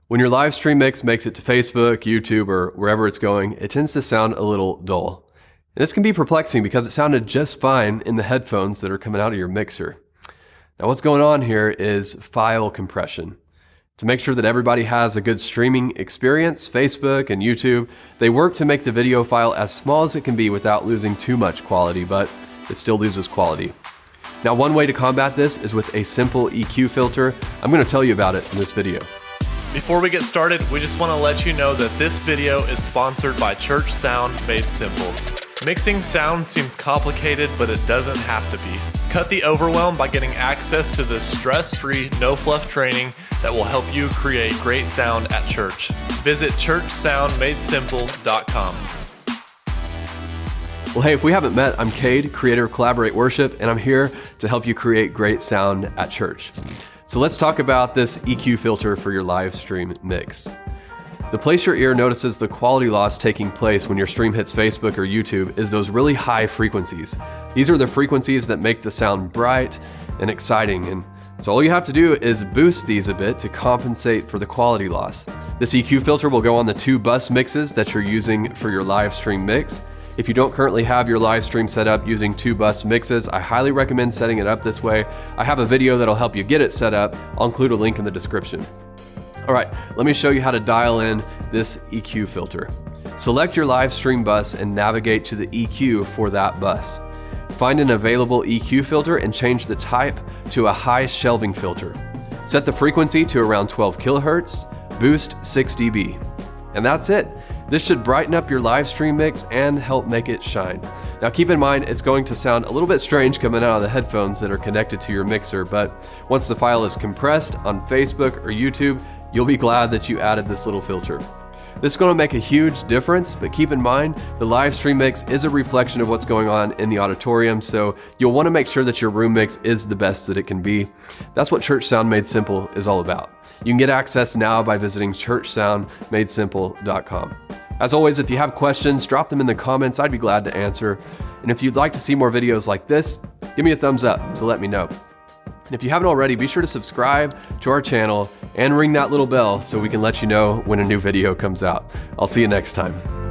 When your live stream mix makes it to Facebook, YouTube, or wherever it's going, it tends to sound a little dull. And this can be perplexing because it sounded just fine in the headphones that are coming out of your mixer. Now what's going on here is file compression. To make sure that everybody has a good streaming experience, Facebook and YouTube, they work to make the video file as small as it can be without losing too much quality, but it still loses quality. Now one way to combat this is with a simple EQ filter. I'm going to tell you about it in this video. Before we get started, we just want to let you know that this video is sponsored by Church Sound Made Simple. Mixing sound seems complicated, but it doesn't have to be. Cut the overwhelm by getting access to this stress-free, no-fluff training that will help you create great sound at church. Visit churchsoundmadesimple.com. Well, hey, if we haven't met, I'm Cade, creator of Collaborate Worship, and I'm here to help you create great sound at church. So let's talk about this EQ filter for your live stream mix. The place your ear notices the quality loss taking place when your stream hits Facebook or YouTube is those really high frequencies. These are the frequencies that make the sound bright and exciting, and so all you have to do is boost these a bit to compensate for the quality loss. This EQ filter will go on the 2 bus mixes that you're using for your live stream mix. If you don't currently have your live stream set up using 2 bus mixes, I highly recommend setting it up this way. I have a video that'll help you get it set up. I'll include a link in the description. All right, let me show you how to dial in this EQ filter. Select your live stream bus and navigate to the EQ for that bus. Find an available EQ filter and change the type to a high shelving filter. Set the frequency to around 12 kilohertz, boost 6 dB. And that's it. This should brighten up your live stream mix and help make it shine. Now keep in mind, it's going to sound a little bit strange coming out of the headphones that are connected to your mixer, but once the file is compressed on Facebook or YouTube, you'll be glad that you added this little filter. This is going to make a huge difference, but keep in mind, the live stream mix is a reflection of what's going on in the auditorium, so you'll want to make sure that your room mix is the best that it can be. That's what Church Sound Made Simple is all about. You can get access now by visiting churchsoundmadesimple.com. As always, if you have questions, drop them in the comments. I'd be glad to answer. And if you'd like to see more videos like this, give me a thumbs up to let me know. And if you haven't already, be sure to subscribe to our channel and ring that little bell so we can let you know when a new video comes out. I'll see you next time.